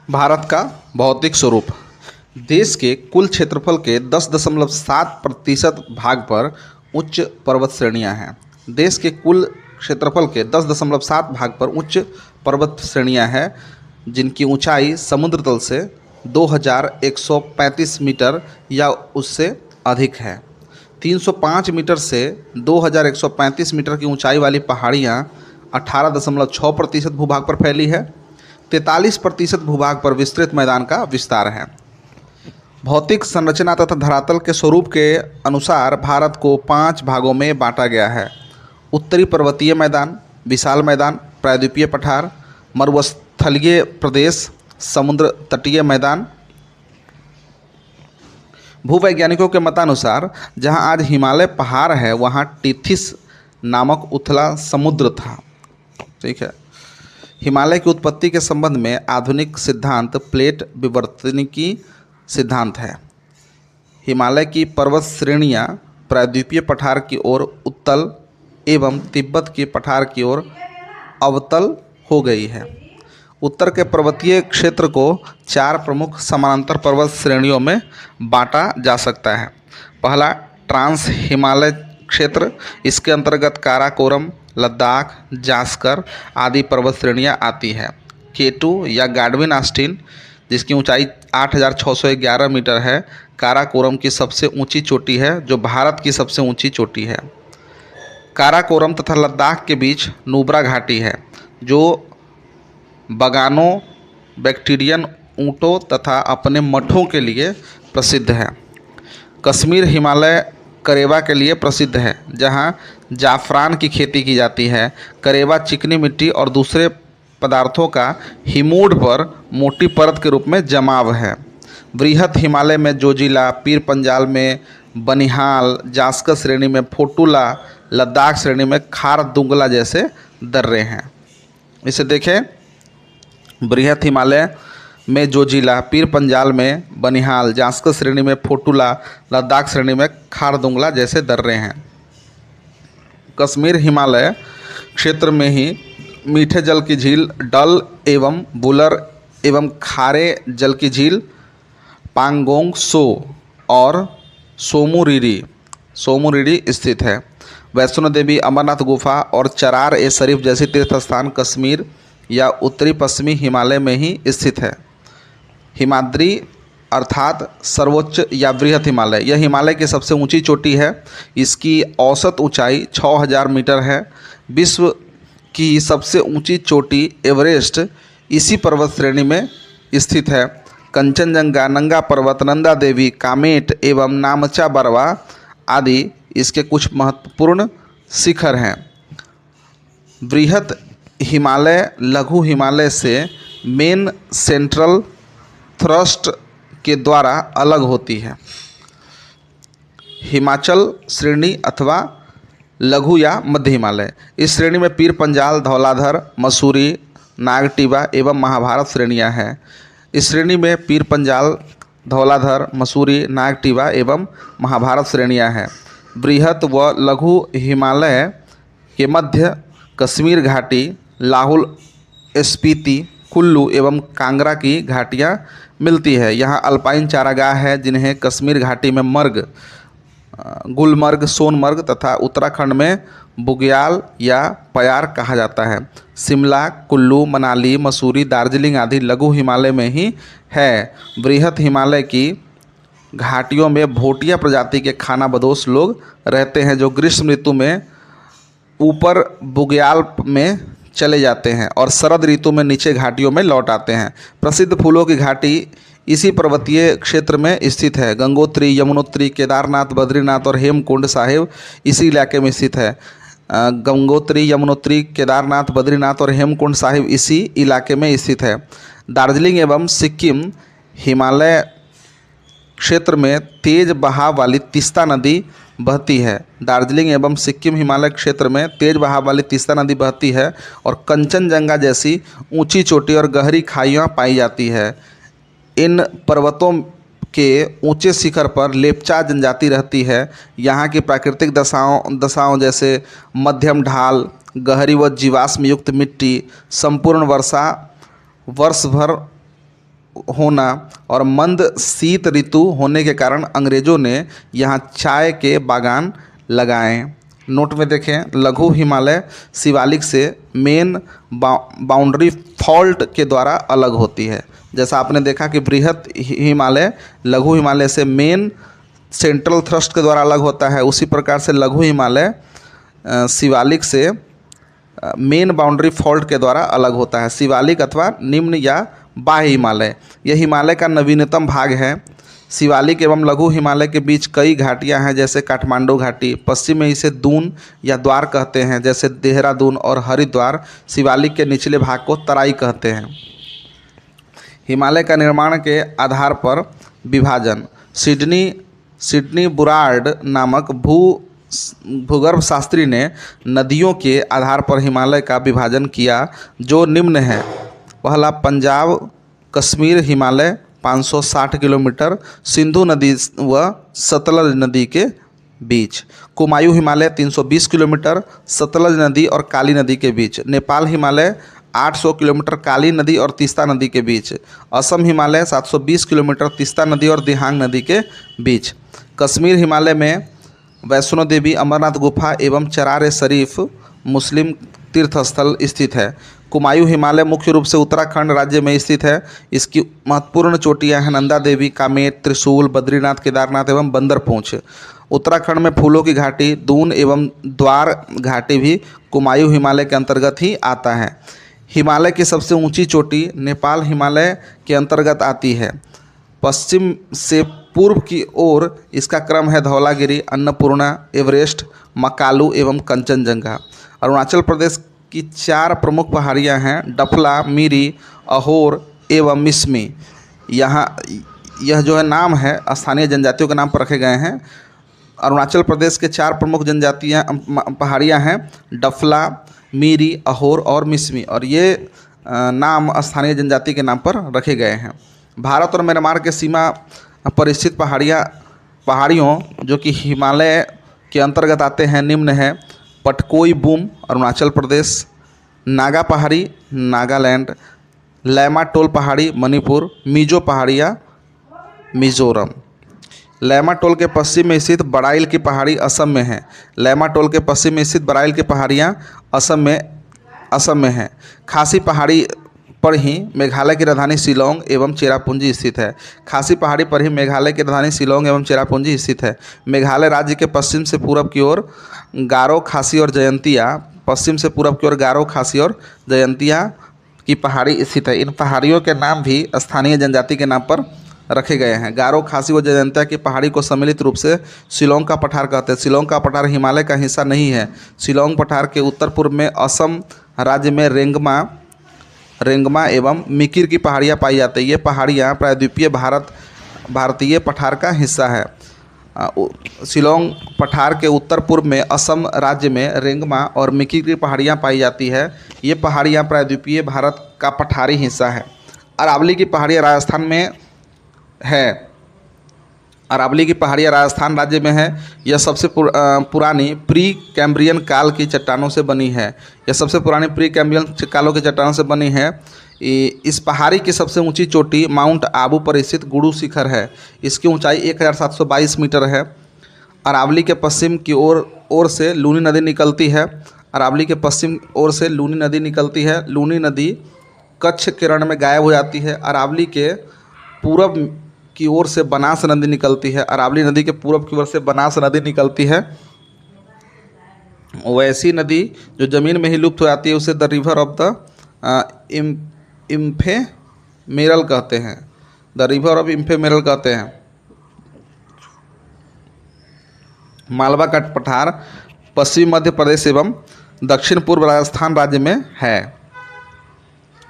भारत का भौतिक स्वरूप। देश के कुल क्षेत्रफल के 10.7% भाग पर उच्च पर्वत श्रेणियां हैं। देश के कुल क्षेत्रफल के 10.7 भाग पर उच्च पर्वत श्रेणियां हैं, जिनकी ऊंचाई समुद्र तल से 2135 मीटर या उससे अधिक है। 305 मीटर से 2135 मीटर की ऊंचाई वाली पहाड़ियां 18.6% भूभाग पर फैली है। 43% भूभाग पर विस्तृत मैदान का विस्तार है। भौतिक संरचना तथा धरातल के स्वरूप के अनुसार भारत को 5 भागों में बांटा गया है। उत्तरी पर्वतीय मैदान, विशाल मैदान, प्रायद्वीपीय पठार, मरुस्थलीय प्रदेश, समुद्र तटीय मैदान। भूवैज्ञानिकों के मतानुसार जहां आज हिमालय पहाड़ है, वहां टिथिस नामक उथला समुद्र था। ठीक है। हिमालय की उत्पत्ति के संबंध में आधुनिक सिद्धांत प्लेट विवर्तनिकी सिद्धांत है। हिमालय की पर्वत श्रेणियां प्रायद्वीपीय पठार की ओर उत्तल एवं तिब्बत के पठार की ओर अवतल हो गई है। उत्तर के पर्वतीय क्षेत्र को 4 प्रमुख समानांतर पर्वत श्रेणियों में बांटा जा सकता है। पहला ट्रांस हिमालय क्षेत्र, इसके अंतर्गत काराकोरम, लद्दाख, जास्कर आदि पर्वत श्रेणियां आती है। K2 या गाडविन आस्टीन, जिसकी ऊंचाई 8611 मीटर है, काराकोरम की सबसे ऊंची चोटी है, जो भारत की सबसे ऊंची चोटी है। काराकोरम तथा लद्दाख के बीच नुब्रा घाटी है, जो बगानों, बैक्टीरियन ऊँटों तथा अपने मठों के लिए प्रसिद्ध है। कश्मीर हिमालय करेवा के लिए प्रसिद्ध है, जहां जाफरान की खेती की जाती है। करेवा चिकनी मिट्टी और दूसरे पदार्थों का हिमूड पर मोटी परत के रूप में जमाव है। वृहत हिमालय में जोजिला, पीर पंजाल में बनिहाल, जास्कर श्रेणी में फोटुला, लद्दाख श्रेणी में खारदुंगला जैसे दर्रे हैं। इसे देखें, वृहत हिमालय में जोजिला, पीर पंजाल में बनिहाल, जास्कर श्रेणी में फोटुला, लद्दाख श्रेणी में खारदुंगला जैसे दर्रे हैं। कश्मीर हिमालय क्षेत्र में ही मीठे जल की झील डल एवं बुलर एवं खारे जल की झील पांगोंग सो और सोमुरीरी स्थित है। वैष्णो देवी, अमरनाथ गुफा और चरार ए शरीफ जैसी तीर्थ स्थान कश्मीर या उत्तरी पश्चिमी हिमालय में ही स्थित है। हिमाद्री अर्थात सर्वोच्च या वृहत हिमालय, यह हिमालय की सबसे ऊंची चोटी है। इसकी औसत ऊंचाई 6000 मीटर है। विश्व की सबसे ऊंची चोटी एवरेस्ट इसी पर्वत श्रेणी में स्थित है। कंचनजंगा, नंगा पर्वत, नंदा देवी, कामेट एवं नामचा बरवा आदि इसके कुछ महत्वपूर्ण शिखर हैं। वृहत हिमालय लघु हिमालय से मेन सेंट्रल थ्रस्ट के द्वारा अलग होती है। हिमाचल श्रेणी अथवा लघु या मध्य हिमालय, इस श्रेणी में पीर पंजाल, धौलाधर, मसूरी, नागटिबा एवं महाभारत श्रेणियां हैं। इस श्रेणी में पीर पंजाल, धौलाधर, मसूरी, नागटिबा एवं महाभारत श्रेणियां हैं। वृहत व लघु हिमालय के मध्य कश्मीर घाटी, लाहुल, स्पीति, कुल्लू एवं कांगड़ा की घाटियां मिलती है। यहाँ अल्पाइन चारागाह है, जिन्हें कश्मीर घाटी में मर्ग, गुलमर्ग, सोनमर्ग तथा उत्तराखंड में बुग्याल या पयार कहा जाता है। शिमला, कुल्लू, मनाली, मसूरी, दार्जिलिंग आदि लघु हिमालय में ही है। वृहत हिमालय की घाटियों में भोटिया प्रजाति के खानाबदोश लोग रहते हैं, जो ग्रीष्म ऋतु में ऊपर बुग्याल में चले जाते हैं और शरद ऋतु में नीचे घाटियों में लौट आते हैं। प्रसिद्ध फूलों की घाटी इसी पर्वतीय क्षेत्र में स्थित है। गंगोत्री, यमुनोत्री, केदारनाथ, बद्रीनाथ और हेमकुंड साहिब इसी इलाके में स्थित है। गंगोत्री, यमुनोत्री, केदारनाथ, बद्रीनाथ और हेमकुंड साहिब इसी इलाके में स्थित है। दार्जिलिंग एवं सिक्किम हिमालय क्षेत्र में तेज बहाव वाली तीस्ता नदी बहती है। दार्जिलिंग एवं सिक्किम हिमालय क्षेत्र में तेज बहाव वाली तीस्ता नदी बहती है और कंचनजंगा जैसी ऊंची चोटी और गहरी खाइयाँ पाई जाती है। इन पर्वतों के ऊंचे शिखर पर लेप्चा जनजाति रहती है। यहाँ की प्राकृतिक दशाओं जैसे मध्यम ढाल, गहरी व जीवाश्म युक्त मिट्टी, संपूर्ण वर्षा वर्ष भर होना और मंद शीत ऋतु होने के कारण अंग्रेज़ों ने यहाँ चाय के बागान लगाए। नोट में देखें, लघु हिमालय शिवालिक से मेन बाउंड्री फॉल्ट के द्वारा अलग होती है। जैसा आपने देखा कि बृहत हिमालय लघु हिमालय से मेन सेंट्रल थ्रस्ट के द्वारा अलग होता है, उसी प्रकार से लघु हिमालय शिवालिक से मेन बाउंड्री फॉल्ट के द्वारा अलग होता है। शिवालिक अथवा निम्न या बाह्य हिमालय यह हिमालय का नवीनतम भाग है। शिवालिक एवं लघु हिमालय के बीच कई घाटियां हैं, जैसे काठमांडू घाटी। पश्चिम में इसे दून या द्वार कहते हैं, जैसे देहरादून और हरिद्वार। शिवालिक के निचले भाग को तराई कहते हैं। हिमालय का निर्माण के आधार पर विभाजन। सिडनी बुरार्ड नामक भूगर्भ शास्त्री ने नदियों के आधार पर हिमालय का विभाजन किया, जो निम्न है। पहला, पंजाब कश्मीर हिमालय 560 किलोमीटर सिंधु नदी व सतलज नदी के बीच। कुमायूं हिमालय 320 किलोमीटर सतलज नदी और काली नदी के बीच। नेपाल हिमालय 800 किलोमीटर काली नदी और तीस्ता नदी के बीच। असम हिमालय 720 किलोमीटर तीस्ता नदी और दिहांग नदी के बीच। कश्मीर हिमालय में वैष्णो देवी, अमरनाथ गुफा एवं चरार शरीफ मुस्लिम तीर्थस्थल स्थित है। कुमायूं हिमालय मुख्य रूप से उत्तराखंड राज्य में स्थित है। इसकी महत्वपूर्ण चोटियां हैं नंदा देवी, कामेत, त्रिशूल, बद्रीनाथ, केदारनाथ एवं बंदरपूंछ। उत्तराखंड में फूलों की घाटी, दून एवं द्वार घाटी भी कुमायूं हिमालय के अंतर्गत ही आता है। हिमालय की सबसे ऊंची चोटी नेपाल हिमालय के अंतर्गत आती है। पश्चिम से पूर्व की ओर इसका क्रम है धौलागिरी, अन्नपूर्णा, एवरेस्ट, मकालू एवं कंचनजंगा। अरुणाचल प्रदेश की 4 प्रमुख पहाड़ियां हैं, डफला, मिरी, अहोर एवं मिसमी। यह जो है नाम है स्थानीय जनजातियों के नाम पर रखे गए हैं। अरुणाचल प्रदेश के 4 प्रमुख जनजातियां पहाड़ियां हैं, डफला, मिरी, अहोर और मिसमी, और ये नाम स्थानीय जनजाति के नाम पर रखे गए हैं। भारत और म्यांमार के सीमा पर स्थित पहाड़ियों जो कि हिमालय के अंतर्गत आते हैं निम्न है। पटकोई बूम अरुणाचल प्रदेश, नागा पहाड़ी नागालैंड, लैमा टोल पहाड़ी मणिपुर, मिजो पहाड़ियाँ मिजोरम। लैमा टोल के पश्चिम में स्थित बड़ाइल की पहाड़ी असम में है। लैमा टोल के पश्चिम में स्थित बड़ाइल की पहाड़ियाँ असम में हैं। खासी पहाड़ी पर ही मेघालय की राजधानी शिलोंग एवं चेरापूंजी स्थित है। खासी पहाड़ी पर ही मेघालय की राजधानी शिलोंग एवं चेरापूंजी स्थित है। मेघालय राज्य के पश्चिम से पूरब की ओर गारो, खासी और जयंतिया की पहाड़ी स्थित है। इन पहाड़ियों के नाम भी स्थानीय जनजाति के नाम पर रखे गए हैं। गारो, खासी और जयंतिया की पहाड़ी को सम्मिलित रूप से शिलोंग का पठार कहते हैं। शिलोंग का पठार हिमालय का हिस्सा नहीं है। शिलोंग पठार के उत्तर पूर्व में असम राज्य में रेंगमा एवं मिकिर की पहाड़ियाँ पाई जाती हैं। ये पहाड़ियाँ प्रायद्वीपीय भारतीय पठार का हिस्सा है। शिलोंग पठार के उत्तर पूर्व में असम राज्य में रेंगमा और मिकिर की पहाड़ियाँ पाई जाती है। ये पहाड़ियाँ प्रायद्वीपीय भारत का पठारी हिस्सा है। अरावली की पहाड़ियाँ राजस्थान में है। अरावली की पहाड़ियाँ राजस्थान राज्य में है। यह सबसे पुरानी प्री कैम्ब्रियन काल की चट्टानों से बनी है। यह सबसे पुरानी प्री कैम्ब्रियन कालों की चट्टानों से बनी है। इस पहाड़ी की सबसे ऊंची चोटी माउंट आबू पर स्थित गुरु शिखर है। इसकी ऊंचाई 1722 मीटर है। अरावली के पश्चिम की ओर से लूनी नदी निकलती है। अरावली के पश्चिम ओर से लूनी नदी निकलती है। लूनी नदी कच्छ के रण में गायब हो जाती है। अरावली के पूरब की ओर से बनास नदी निकलती है। अरावली नदी के पूरब की ओर से बनास नदी निकलती है। वैसी नदी जो ज़मीन में ही लुप्त हो जाती है उसे द रिवर ऑफ द इम्फेमेरल कहते हैं। द रिवर ऑफ इम्फेमेरल कहते हैं। मालवा का पठार पश्चिमी मध्य प्रदेश एवं दक्षिण पूर्व राजस्थान राज्य में है।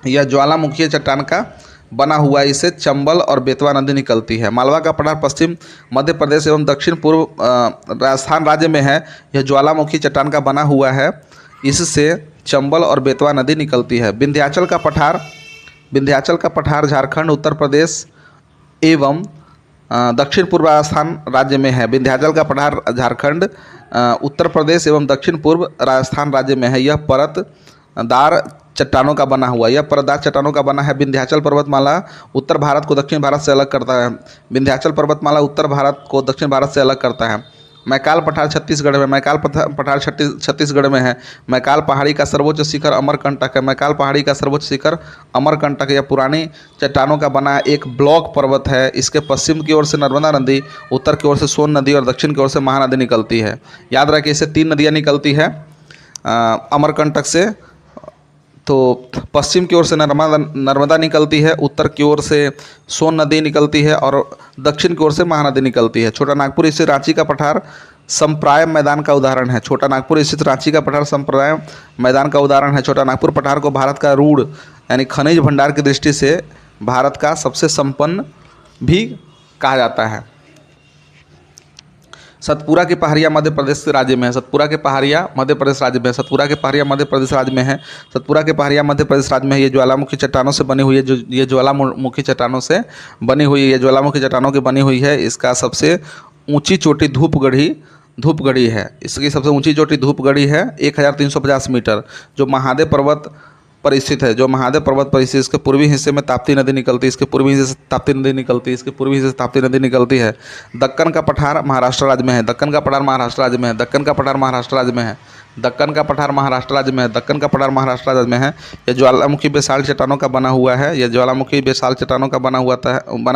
यह ज्वालामुखी चट्टान का बना हुआ, इसे चंबल और बेतवा नदी निकलती है। मालवा का पठार पश्चिम मध्य प्रदेश एवं दक्षिण पूर्व राजस्थान राज्य में है। यह ज्वालामुखी चट्टान का बना हुआ है, इससे चंबल और बेतवा नदी निकलती है। विंध्याचल का पठार झारखंड, उत्तर प्रदेश एवं दक्षिण पूर्व राजस्थान राज्य में है। विंध्याचल का पठार झारखंड, उत्तर प्रदेश एवं दक्षिण पूर्व राजस्थान राज्य में है। यह परतदार चट्टानों का बना हुआ। यह परतदार चट्टानों का बना है। विंध्याचल पर्वतमाला उत्तर भारत को दक्षिण भारत से अलग करता है। विंध्याचल पर्वतमाला उत्तर भारत को दक्षिण भारत से अलग करता है। मैकाल पठार छत्तीसगढ़ में, मैकाल पठार छत्तीसगढ़ में है। मैकाल पहाड़ी का सर्वोच्च शिखर अमरकंटक है। मैकाल पहाड़ी का सर्वोच्च शिखर अमरकंटक। यह पुरानी चट्टानों का बना एक ब्लॉक पर्वत है। इसके पश्चिम की ओर से नर्मदा नदी, उत्तर की ओर से सोन नदी और दक्षिण की ओर से महानदी निकलती है। याद रखें, इससे 3 नदियाँ निकलती है अमरकंटक से। तो पश्चिम की ओर से नर्मदा निकलती है, उत्तर की ओर से सोन नदी निकलती है और दक्षिण की ओर से महानदी निकलती है। छोटा नागपुर स्थित रांची का पठार संप्राय मैदान का उदाहरण है। छोटा नागपुर स्थित रांची का पठार संप्राय मैदान का उदाहरण है। छोटा नागपुर पठार को भारत का रूढ़ यानी खनिज भंडार की दृष्टि से भारत का सबसे संपन्न भी कहा जाता है। सतपुरा की पहाड़ियाँ मध्य प्रदेश राज्य में है। सतपुरा के पहाड़ियाँ मध्य प्रदेश राज्य में है। सतपुरा के पहाड़ियाँ मध्य प्रदेश राज्य में है। सतपुरा के पहाड़ियाँ मध्य प्रदेश राज्य में है। ये ज्वालामुखी चट्टानों से बनी हुई है। ये ज्वालामुखी चट्टानों से बनी हुई है। ये ज्वालामुखी चट्टानों की बनी हुई है। इसका सबसे ऊंची चोटी धूपगढ़ी है। इसकी सबसे ऊंची चोटी धूपगढ़ी है 1350 मीटर, जो महादेव पर्वत पर स्थित है। जो महादेव पर्वत पर स्थित, इसके पूर्वी हिस्से में ताप्ती नदी निकलती है। इसके पूर्वी हिस्से से ताप्ती नदी निकलती है। इसके पूर्वी हिस्से से ताप्ती नदी निकलती है। दक्कन का पठार महाराष्ट्र राज्य में है। दक्कन का पठार महाराष्ट्र राज्य में है। दक्कन का पठार महाराष्ट्र राज्य में है। दक्कन का पठार महाराष्ट्र राज्य में है। दक्कन का पठार महाराष्ट्र राज्य में है। यह ज्वालामुखी बेसाल्ट चट्टानों का बना हुआ है। यह ज्वालामुखी बेसाल्ट चट्टानों का बना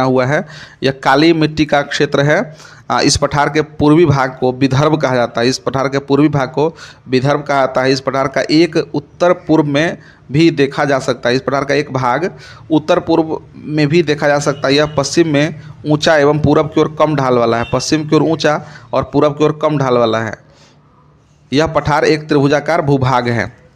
हुआ है। यह काली मिट्टी का क्षेत्र है। इस पठार के पूर्वी भाग को विदर्भ कहा जाता है। इस पठार के पूर्वी भाग को विदर्भ कहा जाता है। इस पठार का एक उत्तर पूर्व में भी देखा जा सकता है। इस पठार का एक भाग उत्तर पूर्व में भी देखा जा सकता है। यह पश्चिम में ऊंचा एवं पूरब की ओर कम ढाल वाला है। पश्चिम की ओर ऊंचा और पूरब की ओर कम ढाल वाला है। यह पठार एक त्रिभुजाकार भूभाग है।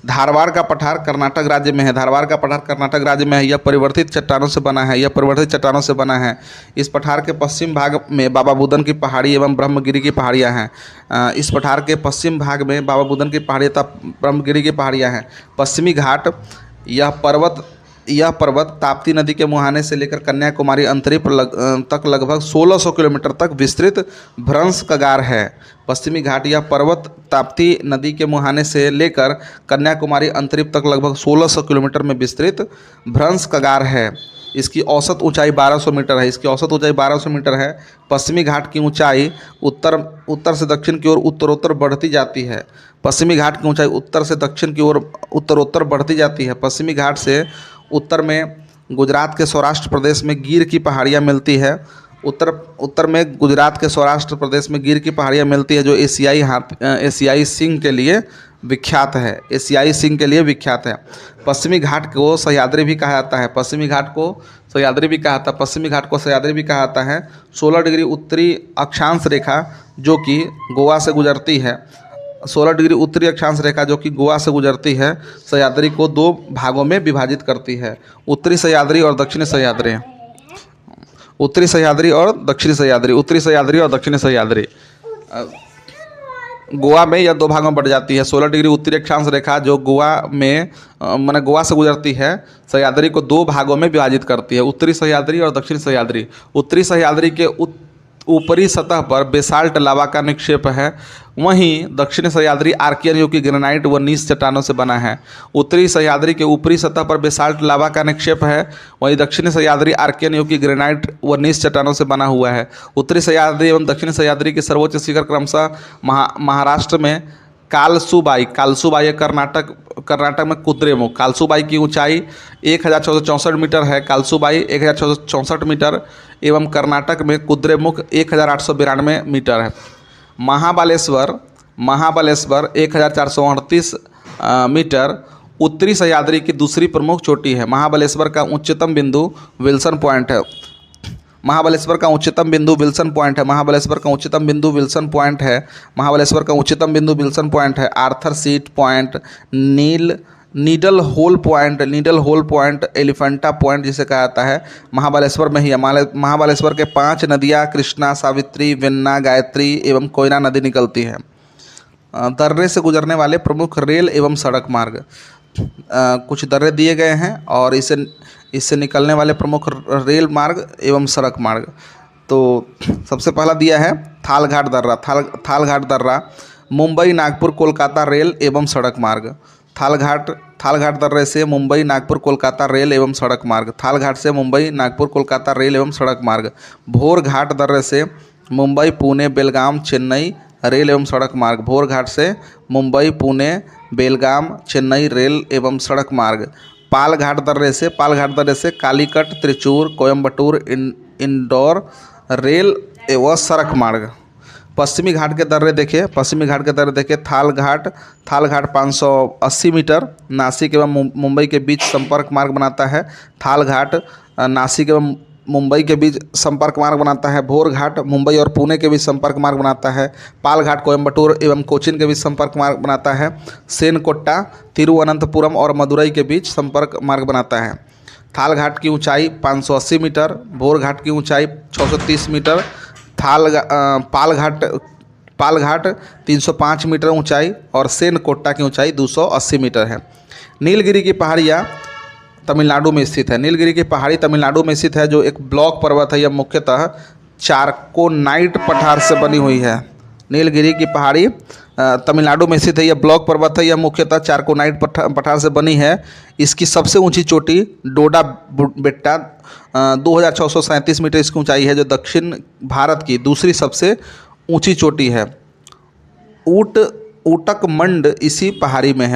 धारवाड़ का पठार कर्नाटक राज्य में है। धारवाड़ का पठार कर्नाटक राज्य में है। यह परिवर्तित चट्टानों से बना है। यह परिवर्तित चट्टानों से बना है। इस पठार के पश्चिम भाग में बाबा बुदन की पहाड़ी एवं ब्रह्मगिरी की पहाड़ियाँ हैं। इस पठार के पश्चिम भाग में बाबा बुदन की पहाड़ी तथा ब्रह्मगिरी की पहाड़ियाँ हैं। पश्चिमी घाट यह पर्वत ताप्ती नदी के मुहाने से लेकर कन्याकुमारी अंतरिक्ष तक लगभग 1600 किलोमीटर तक विस्तृत भ्रंश कगार है। पश्चिमी घाट यह पर्वत ताप्ती नदी के मुहाने से लेकर कन्याकुमारी अंतरिक्ष तक लगभग 1600 किलोमीटर में विस्तृत भ्रंश कगार है। इसकी औसत ऊंचाई 1200 मीटर है। इसकी औसत ऊंचाई 1200 मीटर है। पश्चिमी घाट की ऊंचाई उत्तर से दक्षिण की ओर उत्तरोत्तर बढ़ती जाती है। पश्चिमी घाट की ऊंचाई उत्तर से दक्षिण की ओर उत्तरोत्तर बढ़ती जाती है। पश्चिमी घाट से उत्तर में गुजरात के सौराष्ट्र प्रदेश में गिर की पहाड़ियाँ मिलती है। उत्तर में गुजरात के सौराष्ट्र प्रदेश में गिर की पहाड़ियाँ मिलती है, जो एशियाई सिंह के लिए विख्यात है। एशियाई सिंह के लिए विख्यात है। पश्चिमी घाट को सह्याद्री भी कहा जाता है। पश्चिमी घाट को सह्याद्री भी कहा जाता है। 16 डिग्री उत्तरी अक्षांश रेखा जो कि गोवा से गुजरती है। 16 डिग्री उत्तरी अक्षांश रेखा जो कि गोवा से गुजरती है, सह्याद्री को 2 भागों में विभाजित करती है, उत्तरी सह्याद्री और दक्षिणी सह्याद्री। उत्तरी सह्याद्री और दक्षिणी सह्याद्री। गोवा में यह 2 भागों में बढ़ जाती है। 16 डिग्री उत्तरी अक्षांश रेखा जो गोवा से गुजरती है, सह्याद्री को 2 भागों में विभाजित करती है, उत्तरी सह्याद्री और दक्षिणी सह्याद्री। उत्तरी सह्याद्री के ऊपरी सतह पर बेसाल्ट लावा का निक्षेप है। वहीं दक्षिणी सह्याद्री आर्कियन युग की ग्रेनाइट व नीस चट्टानों से बना है। उत्तरी सह्याद्री के ऊपरी सतह पर बेसाल्ट लावा का निक्षेप है। वहीं दक्षिणी सह्याद्री आर्कियन युग की ग्रेनाइट व नीस चट्टानों से बना हुआ है। उत्तरी सह्याद्री एवं दक्षिणी सह्याद्री के सर्वोच्च शिखर क्रमशः महाराष्ट्र में कालसूबाई कर्नाटक में कुद्रेमुख। कालसूबाई की ऊंचाई 1664 मीटर है। कालसूबाई 1664 मीटर एवं कर्नाटक में कुद्रेमुख 1892 मीटर है। महाबलेश्वर 1438 मीटर उत्तरी सह्याद्री की दूसरी प्रमुख चोटी है। महाबलेश्वर का उच्चतम बिंदु विल्सन पॉइंट है। महाबलेश्वर का उच्चतम बिंदु विल्सन पॉइंट है। Arthur seat point, needle hole point, Elephanta point जिसे कहा जाता है, महाबलेश्वर में ही है। महाबलेश्वर के 5 नदियाँ कृष्णा, सावित्री, वेन्ना, गायत्री एवं कोयना नदी निकलती है। दर्रे से गुजरने वाले प्रमुख रेल एवं सड़क मार्ग। कुछ दर्रे दिए गए हैं और इससे निकलने वाले प्रमुख रेल मार्ग एवं सड़क मार्ग। तो सबसे पहला दिया है थालघाट दर्रा। मुंबई, नागपुर, कोलकाता रेल एवं सड़क मार्ग। थालघाट थालघाट दर्रे से मुंबई नागपुर कोलकाता रेल एवं सड़क मार्ग, थालघाट से मुंबई नागपुर कोलकाता रेल एवं सड़क मार्ग। भोर घाट दर्रे से मुंबई पुणे बेलगाम चेन्नई रेल एवं सड़क मार्ग, भोर घाट से मुंबई पुणे बेलगाम चेन्नई रेल एवं सड़क मार्ग। पालघाट दर्रे से कालीकट त्रिचूर कोयम्बटूर इंदौर रेल एवं सड़क मार्ग। पश्चिमी घाट के दर्रे देखिए थालघाट 580 मीटर नासिक एवं मुंबई के बीच संपर्क मार्ग बनाता है। थालघाट नासिक एवं मुंबई के बीच संपर्क मार्ग बनाता है। भोर घाट मुंबई और पुणे के बीच संपर्क मार्ग बनाता है। पालघाट कोयम्बटूर एवं कोचीन के बीच संपर्क मार्ग बनाता है। सेनकोट्टा तिरुवनंतपुरम और मदुरई के बीच संपर्क मार्ग बनाता है। थालघाट की ऊंचाई 580 मीटर, भोर घाट की ऊंचाई 630 मीटर, पालघाट 305 मीटर ऊंचाई और सेनकोट्टा की ऊंचाई 280 मीटर है। नीलगिरी की पहाड़ियाँ तमिलनाडु में स्थित है। नीलगिरी की पहाड़ी तमिलनाडु में स्थित है, जो एक ब्लॉक पर्वत है। यह मुख्यतः चारकोनाइट पठार से बनी हुई है। नीलगिरी की पहाड़ी तमिलनाडु में स्थित है। यह ब्लॉक पर्वत है। यह मुख्यतः चारकोनाइट पठार से बनी है। इसकी सबसे ऊंची चोटी डोडा बेट्टा 2637 मीटर इसकी ऊंचाई है, जो दक्षिण भारत की दूसरी सबसे ऊंची चोटी है। ऊटकमंड इसी पहाड़ी में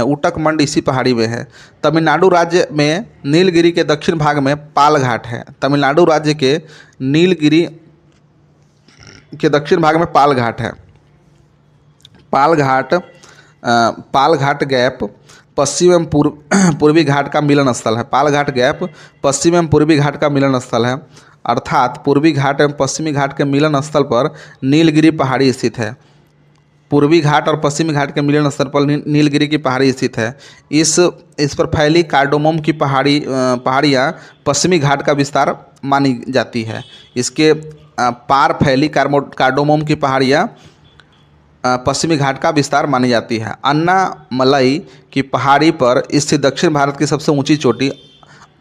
है। तमिलनाडु राज्य में नीलगिरी के दक्षिण भाग में पालघाट है। तमिलनाडु राज्य के नीलगिरी के दक्षिण भाग में पालघाट है। पालघाट गैप पश्चिम एवं पूर्वी घाट का मिलन स्थल है। पालघाट गैप पश्चिम एवं पूर्वी घाट का मिलन स्थल है, अर्थात पूर्वी घाट एवं पश्चिमी घाट के मिलन स्थल पर नीलगिरी पहाड़ी स्थित है। पूर्वी घाट और पश्चिमी घाट के मिलन स्थल पर नीलगिरी की पहाड़ी स्थित है। इस पर फैली कार्डोमम की पहाड़ियाँ पश्चिमी घाट का विस्तार मानी जाती है। इसके पार फैली कार्डोमम की पहाड़ियाँ पश्चिमी घाट का विस्तार मानी जाती है। अन्नामलई की पहाड़ी पर स्थित दक्षिण भारत की सबसे ऊंची चोटी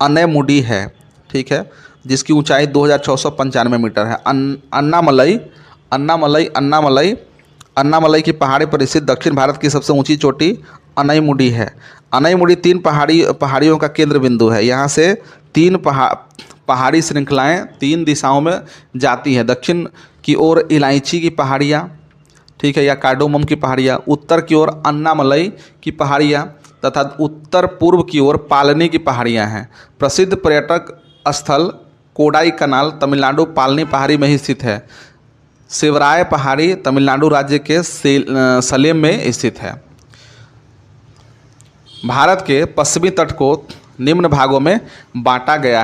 अनैमुडी है, ठीक है, जिसकी ऊंचाई 2695 मीटर है। अन्नामलई की पहाड़ी पर स्थित दक्षिण भारत की सबसे ऊंची चोटी अनैमुडी है। अनैमुडी 3 पहाड़ियों का केंद्र बिंदु है। यहाँ से 3 पहाड़ी श्रृंखलाएँ 3 दिशाओं में जाती हैं। दक्षिण की ओर इलायची की पहाड़ियाँ, ठीक है, या कार्डोमम की पहाड़ियाँ, उत्तर की ओर अन्नामलई की पहाड़ियाँ तथा उत्तर पूर्व की ओर पालनी की पहाड़ियाँ हैं। प्रसिद्ध पर्यटक स्थल कोडाई कनाल तमिलनाडु पालनी पहाड़ी में ही स्थित है। शिवराय पहाड़ी तमिलनाडु राज्य के सलेम में स्थित है। भारत के पश्चिमी तट को निम्न भागों में बांटा गया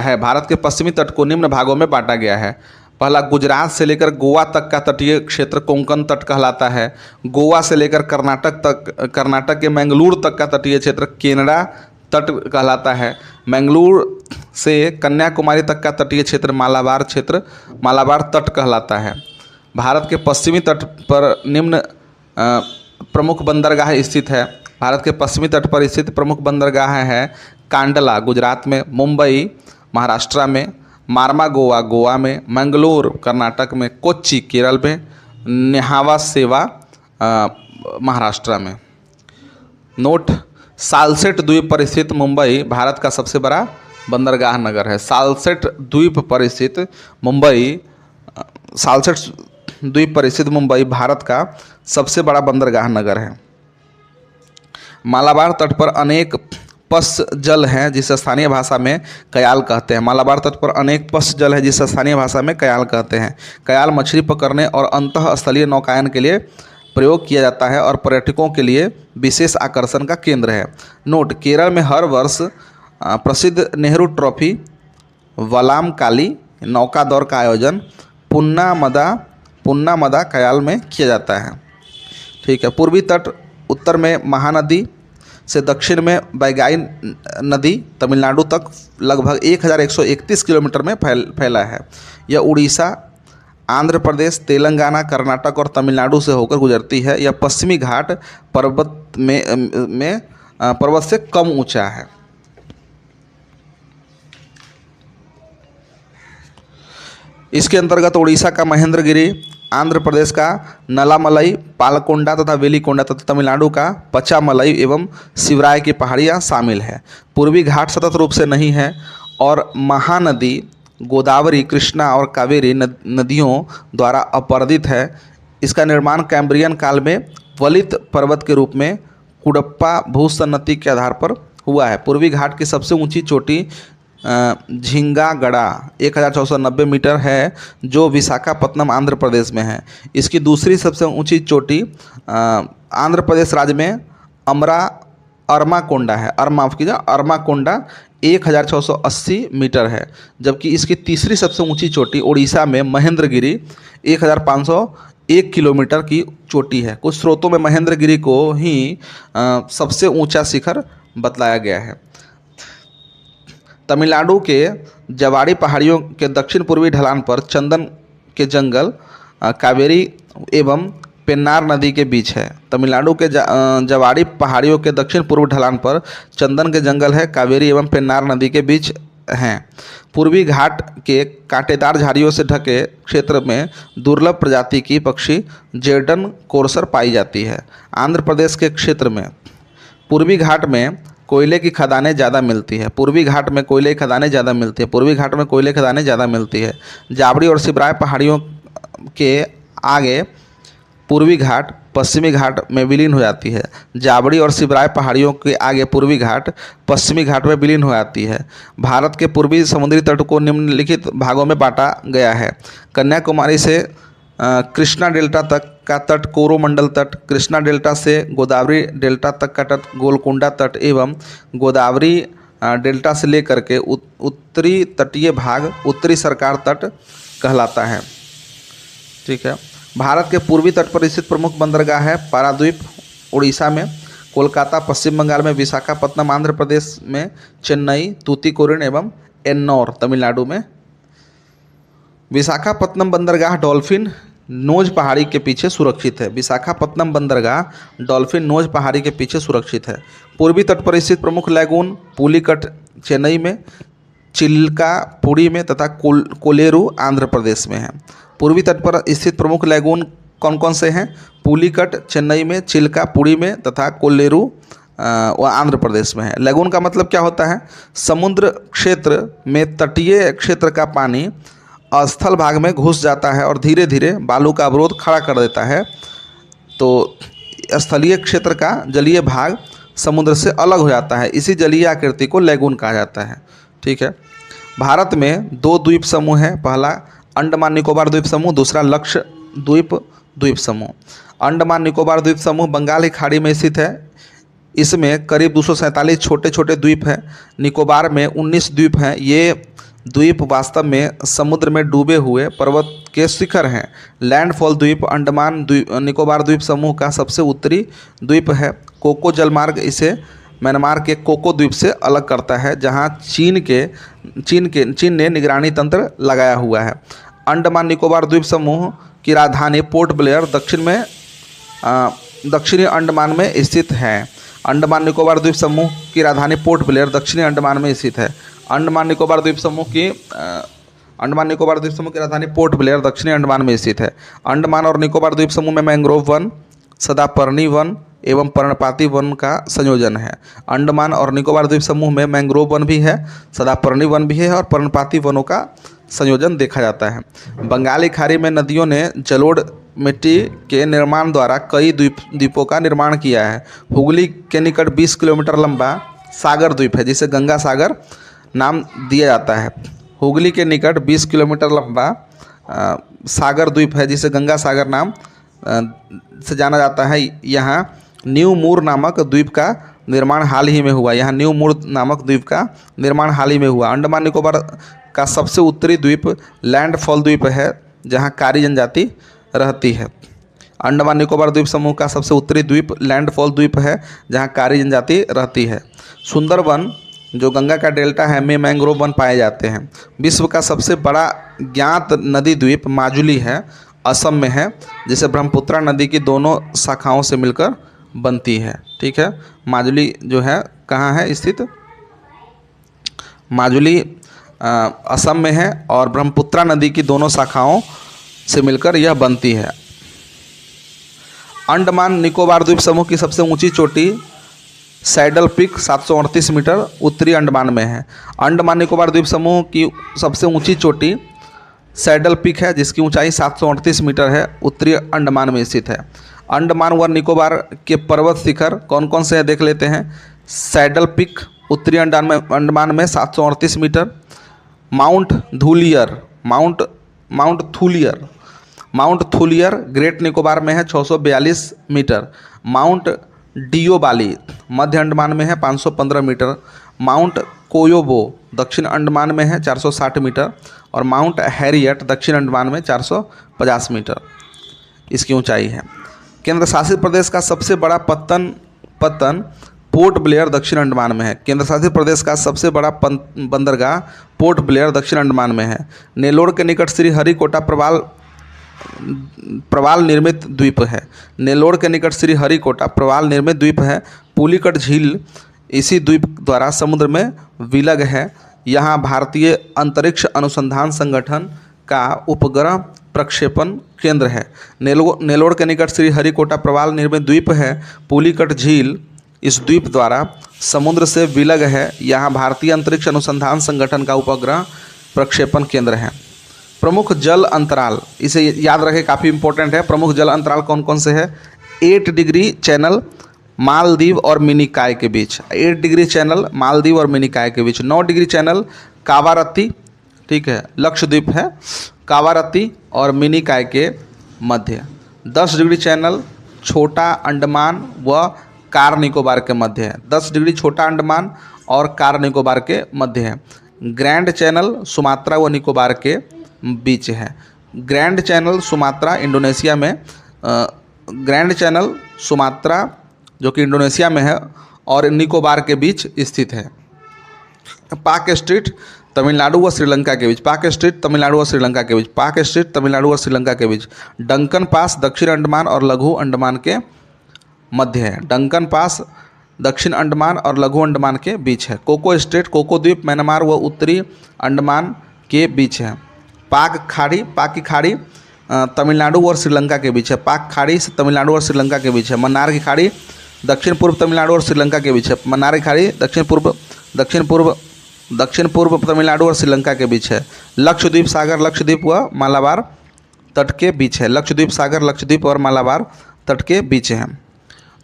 है। पहला, गुजरात से लेकर गोवा तक का तटीय क्षेत्र कोंकण तट कहलाता है। गोवा से लेकर कर्नाटक के मैंगलोर तक का तटीय क्षेत्र केनडा तट कहलाता है। मैंगलोर से कन्याकुमारी तक का तटीय क्षेत्र मालाबार तट कहलाता है। भारत के पश्चिमी तट पर निम्न प्रमुख बंदरगाह स्थित है। भारत के पश्चिमी तट पर स्थित प्रमुख बंदरगाह है कांडला गुजरात में, मुंबई महाराष्ट्र में, मार्मा गोवा में, मंगलोर कर्नाटक में, कोच्चि केरल में, न्हावा सेवा महाराष्ट्र में। नोट, सालसेट द्वीप पर स्थित मुंबई भारत का सबसे बड़ा बंदरगाह नगर है। सालसेट द्वीप पर स्थित मुंबई भारत का सबसे बड़ा बंदरगाह नगर है। मालाबार तट पर अनेक पस जल हैं जिसे स्थानीय भाषा में कयाल कहते हैं। कयाल मछली पकड़ने और अंतःस्थलीय नौकायन के लिए प्रयोग किया जाता है और पर्यटकों के लिए विशेष आकर्षण का केंद्र है। नोट, केरल में हर वर्ष प्रसिद्ध नेहरू ट्रॉफी वलाम काली नौका दौड़ का आयोजन पुन्नामदा कयाल में किया जाता है, ठीक है। पूर्वी तट उत्तर में महानदी से दक्षिण में बैगाई नदी तमिलनाडु तक लगभग 1131 किलोमीटर में फैला है। यह उड़ीसा, आंध्र प्रदेश, तेलंगाना, कर्नाटक और तमिलनाडु से होकर गुजरती है। यह पश्चिमी घाट पर्वत से कम ऊंचा है। इसके अंतर्गत उड़ीसा का महेंद्रगिरी, आंध्र प्रदेश का नलामलई, पालकोंडा तथा वेलिकोंडा तथा तमिलनाडु का पचामलई एवं शिवराय की पहाड़ियाँ शामिल है। पूर्वी घाट सतत रूप से नहीं है और महानदी गोदावरी, कृष्णा और कावेरी नदियों द्वारा अपरदित है। इसका निर्माण कैम्ब्रियन काल में वलित पर्वत के रूप में कुडप्पा भूसन्नति के आधार पर हुआ है। पूर्वी घाट की सबसे ऊंची चोटी झिंगागड़ा 1490 मीटर है, जो विशाखापत्तनम आंध्र प्रदेश में है। इसकी दूसरी सबसे ऊंची चोटी आंध्र प्रदेश राज्य में अरमाकोंडा है, अरमाकोंडा 1680 मीटर है। जबकि इसकी तीसरी सबसे ऊंची चोटी उड़ीसा में महेंद्रगिरी 1501 किलोमीटर की चोटी है। कुछ स्रोतों में महेंद्रगिरी को ही सबसे ऊंचा शिखर बतलाया गया है। तमिलनाडु के जवाड़ी पहाड़ियों के दक्षिण पूर्वी ढलान पर चंदन के जंगल कावेरी एवं पेन्नार नदी के बीच है। तमिलनाडु के जवाड़ी पहाड़ियों के दक्षिण पूर्व ढलान पर चंदन के जंगल है, कावेरी एवं पेन्नार नदी के बीच हैं। पूर्वी घाट के कांटेदार झाड़ियों से ढके क्षेत्र में दुर्लभ प्रजाति की पक्षी जेर्डन कोरसर पाई जाती है। आंध्र प्रदेश के क्षेत्र में पूर्वी घाट में कोयले की खदानें ज़्यादा मिलती है। पूर्वी घाट में कोयले की खदानें ज़्यादा मिलती है। पूर्वी घाट में कोयले की खदानें ज़्यादा मिलती है। जाबड़ी और सिबराय पहाड़ियों के आगे पूर्वी घाट पश्चिमी घाट में विलीन हो जाती है। जाबड़ी और सिबराय पहाड़ियों के आगे पूर्वी घाट पश्चिमी घाट में विलीन हो जाती है। भारत के पूर्वी समुद्री तट को निम्नलिखित भागों में बांटा गया है। कन्याकुमारी से कृष्णा डेल्टा तक का तट कोरोमंडल तट, कृष्णा डेल्टा से गोदावरी डेल्टा तक का तट गोलकोंडा तट एवं गोदावरी डेल्टा से लेकर के उत्तरी तटीय भाग उत्तरी सरकार तट कहलाता है। ठीक है। भारत के पूर्वी तट पर स्थित प्रमुख बंदरगाह है पारादीप उड़ीसा में, कोलकाता पश्चिम बंगाल में, विशाखापत्तनम आंध्र प्रदेश में, चेन्नई, तूतीकोरिन एवं एन्नौर तमिलनाडु में। विशाखापत्तनम बंदरगाह डॉल्फिन नोज पहाड़ी के पीछे सुरक्षित है। विशाखापत्तनम बंदरगाह डॉल्फिन नोज पहाड़ी के पीछे सुरक्षित है। पूर्वी तट पर स्थित प्रमुख लैगून पुलिकट चेन्नई में, चिल्का पुरी में तथा कोलेरू आंध्र प्रदेश में है। पूर्वी तट पर स्थित प्रमुख लैगून कौन कौन से हैं? पुलिकट चेन्नई में, चिल्का पुरी में तथा कोलेरू वह आंध्र प्रदेश में है। लैगून का मतलब क्या होता है? समुद्र क्षेत्र में तटीय क्षेत्र का पानी स्थल भाग में घुस जाता है और धीरे धीरे बालू का अवरोध खड़ा कर देता है, तो स्थलीय क्षेत्र का जलीय भाग समुद्र से अलग हो जाता है। इसी जलीय आकृति को लैगून कहा जाता है। ठीक है। भारत में 2 द्वीप समूह हैं। पहला अंडमान निकोबार द्वीप समूह, दूसरा लक्षद्वीप द्वीप समूह। अंडमान निकोबार द्वीप समूह बंगाल की खाड़ी में स्थित है। इसमें करीब 247 छोटे छोटे द्वीप हैं। निकोबार में 19 द्वीप हैं। ये द्वीप वास्तव में समुद्र में डूबे हुए पर्वत के शिखर हैं। लैंडफॉल द्वीप अंडमान निकोबार द्वीप समूह का सबसे उत्तरी द्वीप है। कोको जलमार्ग इसे म्यांमार के कोको द्वीप से अलग करता है, जहां चीन ने निगरानी तंत्र लगाया हुआ है। अंडमान निकोबार द्वीप समूह की राजधानी पोर्ट ब्लेयर दक्षिणी अंडमान में स्थित है। अंडमान निकोबार द्वीप समूह की राजधानी पोर्ट ब्लेयर दक्षिणी अंडमान में स्थित है। अंडमान निकोबार द्वीप समूह की राजधानी पोर्ट ब्लेयर दक्षिणी अंडमान में स्थित है। अंडमान और निकोबार द्वीप समूह में मैंग्रोव वन, सदापर्णी वन एवं पर्णपाती वन का संयोजन है। अंडमान और निकोबार द्वीप समूह में मैंग्रोव वन भी है, सदापर्णी वन भी है और पर्णपाती वनों का संयोजन देखा जाता है। बंगाली खाड़ी में नदियों ने जलोढ़ मिट्टी के निर्माण द्वारा कई द्वीपों का निर्माण किया है। हुगली के निकट 20 किलोमीटर लंबा सागर द्वीप है, जिसे गंगा सागर नाम दिया जाता है। हुगली के निकट 20 किलोमीटर लंबा सागर द्वीप है, जिसे गंगा सागर नाम से जाना जाता है। यहाँ न्यू मूर नामक द्वीप का निर्माण हाल ही में हुआ। हाल ही में हुआ। अंडमान निकोबार का सबसे उत्तरी द्वीप लैंडफॉल द्वीप है, जहाँ कारी जनजाति रहती है। अंडमान निकोबार द्वीप समूह का सबसे उत्तरी द्वीप लैंडफॉल द्वीप है, जहाँ कारी जनजाति रहती है। सुंदरवन जो गंगा का डेल्टा है में मैंग्रोव वन पाए जाते हैं। विश्व का सबसे बड़ा ज्ञात नदी द्वीप माजुली है, असम में है, जिसे ब्रह्मपुत्रा नदी की दोनों शाखाओं से मिलकर बनती है। ठीक है। माजुली जो है कहाँ है स्थित? माजुली असम में है और ब्रह्मपुत्रा नदी की दोनों शाखाओं से मिलकर यह बनती है। अंडमान निकोबार द्वीप समूह की सबसे ऊंची चोटी सैडल पीक 738 मीटर उत्तरी अंडमान में है। अंडमान निकोबार द्वीप समूह की सबसे ऊंची चोटी सैडल पीक है जिसकी ऊंचाई 738 मीटर है, उत्तरी अंडमान में स्थित है। अंडमान व निकोबार के पर्वत शिखर कौन कौन से हैं देख लेते हैं। सैडल पीक उत्तरी अंडमान में 738 metre, mount Thuillier great Nicobar में है 642 मीटर, माउंट डियोबाली मध्य अंडमान में है 515 मीटर, माउंट कोयोबो दक्षिण अंडमान में है 460 मीटर और माउंट हैरियट दक्षिण अंडमान में 450 मीटर इसकी ऊंचाई है। केंद्र शासित प्रदेश का सबसे बड़ा पत्तन पोर्ट ब्लेयर दक्षिण अंडमान में है। केंद्र शासित प्रदेश का सबसे बड़ा बंदरगाह पोर्ट ब्लेयर दक्षिण अंडमान में है। नेल्लोर के निकट श्री हरिकोटा प्रवाल निर्मित द्वीप है। नेल्लोर के निकट श्री हरिकोटा प्रवाल निर्मित द्वीप है। पुलिकट झील इसी द्वीप द्वारा समुद्र में विलग है। यहाँ भारतीय अंतरिक्ष अनुसंधान संगठन का उपग्रह प्रक्षेपण केंद्र है। नेल्लोर के निकट श्री हरिकोटा प्रवाल निर्मित द्वीप है। पुलिकट झील इस द्वीप द्वारा समुद्र से विलग है। यहाँ भारतीय अंतरिक्ष अनुसंधान संगठन का उपग्रह प्रक्षेपण केंद्र है। प्रमुख जल अंतराल, इसे याद रखें, काफ़ी इंपॉर्टेंट है। प्रमुख जल अंतराल कौन कौन से हैं। 8 डिग्री चैनल मालदीव और मिनिकॉय के बीच, 8 डिग्री चैनल मालदीव और मिनिकॉय के बीच, 9 डिग्री चैनल कावारत्ती, ठीक है, लक्षद्वीप है, कावारत्ती और मिनिकॉय के मध्य, 10 डिग्री चैनल छोटा अंडमान व कार निकोबार के मध्य है, 10 डिग्री छोटा अंडमान और कार निकोबार के मध्य है। ग्रैंड चैनल सुमात्रा व निकोबार के बीच है। ग्रैंड चैनल सुमात्रा इंडोनेशिया में, ग्रैंड चैनल सुमात्रा जो कि इंडोनेशिया में है और निकोबार के बीच स्थित है। पाक स्ट्रीट तमिलनाडु व श्रीलंका के बीच, पाक स्ट्रीट तमिलनाडु व श्रीलंका के बीच, पाक स्ट्रीट तमिलनाडु व श्रीलंका के बीच। डंकन पास दक्षिण अंडमान और लघु अंडमान के मध्य है। डंकन पास दक्षिण अंडमान और लघु अंडमान के बीच है। कोको स्ट्रेट कोको द्वीप म्यांमार व उत्तरी अंडमान के बीच है। पाक की खाड़ी तमिलनाडु और श्रीलंका के बीच है। पाक खाड़ी तमिलनाडु और श्रीलंका के बीच है। मन्नार की खाड़ी दक्षिण पूर्व तमिलनाडु और श्रीलंका के बीच है। मन्नार की खाड़ी दक्षिण पूर्व तमिलनाडु और श्रीलंका के बीच है। लक्षद्वीप सागर लक्षद्वीप व मालाबार तट के बीच है। लक्षद्वीप सागर लक्षद्वीप और मालाबार तट के बीच है।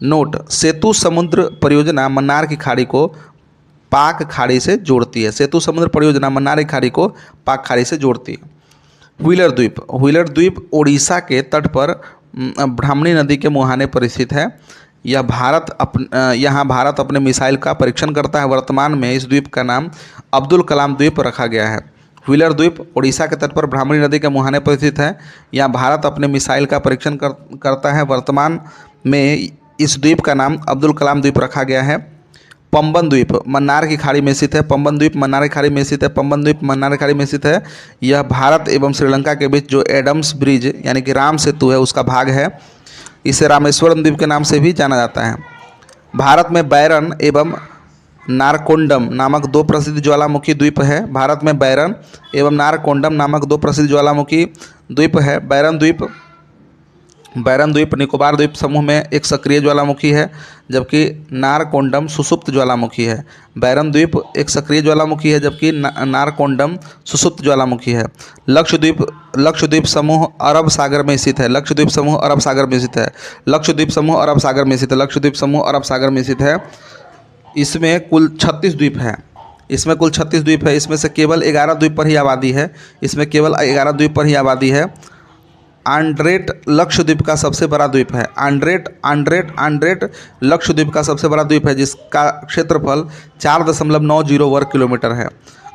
नोट, सेतु समुद्र परियोजना मन्नार की खाड़ी को पाक खाड़ी से जोड़ती है। सेतु समुद्र परियोजना मन्नार की खाड़ी को पाक खाड़ी से जोड़ती है। व्हीलर द्वीप ओडिशा के तट पर ब्राह्मणी नदी के मुहाने पर स्थित है। यहाँ भारत अपने मिसाइल का परीक्षण करता है। वर्तमान में इस द्वीप का नाम अब्दुल कलाम द्वीप रखा गया है। व्हीलर द्वीप ओडिशा के तट पर ब्राह्मणी नदी के मुहाने पर स्थित है। यहाँ भारत अपने मिसाइल का परीक्षण करता है। वर्तमान में इस द्वीप का नाम अब्दुल कलाम द्वीप रखा गया है। पंबन द्वीप मन्नार की खाड़ी में स्थित है। पंबन द्वीप मन्नार की खाड़ी में स्थित है। पंबन द्वीप मन्नार की खाड़ी में स्थित है। यह भारत एवं श्रीलंका के बीच जो एडम्स ब्रिज यानी कि राम सेतु है उसका भाग है। इसे रामेश्वरम द्वीप के नाम से भी जाना जाता है। भारत में बैरन एवं नारकोंडम नामक 2 प्रसिद्ध ज्वालामुखी द्वीप है। भारत में बैरन एवं नारकोंडम नामक 2 प्रसिद्ध ज्वालामुखी द्वीप है। बैरन द्वीप निकोबार द्वीप समूह में एक सक्रिय ज्वालामुखी है, जबकि नारकोंडम सुसुप्त ज्वालामुखी है। बैरन द्वीप एक सक्रिय ज्वालामुखी है, जबकि नारकोंडम सुसुप्त ज्वालामुखी है। लक्षद्वीप समूह अरब सागर में स्थित है। लक्षद्वीप समूह अरब सागर में स्थित है। लक्षद्वीप समूह अरब सागर में स्थित है। लक्षद्वीप समूह अरब सागर में स्थित है। इसमें कुल 36 द्वीप है। इसमें से केवल 11 द्वीप पर ही आबादी है। आंड्रेट लक्षद्वीप का सबसे बड़ा द्वीप है। आंड्रेट लक्षद्वीप का सबसे बड़ा द्वीप है, जिसका क्षेत्रफल 4.90 वर्ग किलोमीटर है।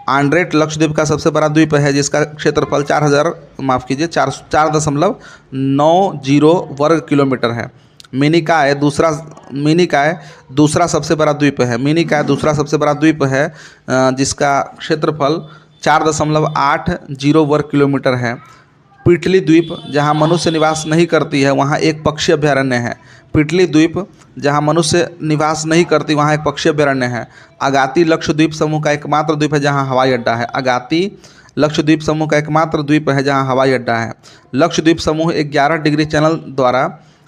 आंड्रेट लक्षद्वीप का सबसे बड़ा द्वीप है, जिसका क्षेत्रफल 4.90 वर्ग किलोमीटर है। मिनिकॉय दूसरा सबसे बड़ा द्वीप है। जिसका क्षेत्रफल 4.80 वर्ग किलोमीटर है। पिटली द्वीप जहाँ मनुष्य निवास नहीं करती है वहाँ एक पक्षी अभ्यारण्य है। पिटली द्वीप जहाँ मनुष्य निवास नहीं करती वहाँ एक पक्षी अभ्यारण्य है। अगाती लक्षद्वीप समूह का एकमात्र द्वीप है जहाँ हवाई अड्डा है। लक्षद्वीप समूह का एकमात्र द्वीप है जहाँ हवाई अड्डा है। लक्षद्वीप समूह 11 डिग्री चैनल द्वारा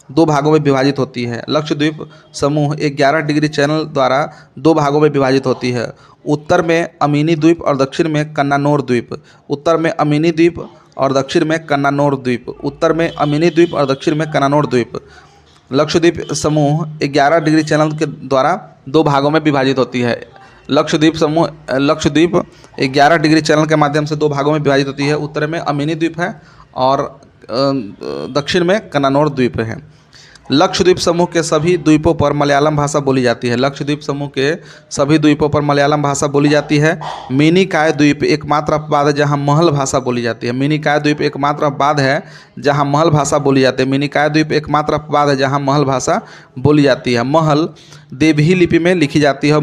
दो भागों में विभाजित होती है। लक्षद्वीप समूह 11 डिग्री चैनल द्वारा दो भागों में विभाजित होती है। उत्तर में अमीनी द्वीप और दक्षिण में कन्नानोर द्वीप। उत्तर में अमीनी द्वीप और दक्षिण में कन्नानोर द्वीप। उत्तर में अमीनी द्वीप और दक्षिण में कन्नानोर द्वीप। लक्षद्वीप समूह 11 डिग्री चैनल के द्वारा दो भागों में विभाजित होती है। लक्षद्वीप 11 डिग्री चैनल के माध्यम से दो भागों में विभाजित होती है। उत्तर में अमीनी द्वीप है और दक्षिण में कन्नानोर द्वीप है। लक्षद्वीप समूह के सभी द्वीपों पर मलयालम भाषा बोली जाती है। लक्षद्वीप समूह के सभी द्वीपों पर मलयालम भाषा बोली जाती है। मिनिकॉय द्वीप एकमात्र अपवाद है जहां महल भाषा बोली जाती है। मिनिकॉय द्वीप एकमात्र अपवाद है जहां महल भाषा बोली जाती है। मिनिकॉय द्वीप एकमात्र अपवाद है जहां महल भाषा बोली जाती है। महल देवही लिपि में लिखी जाती है।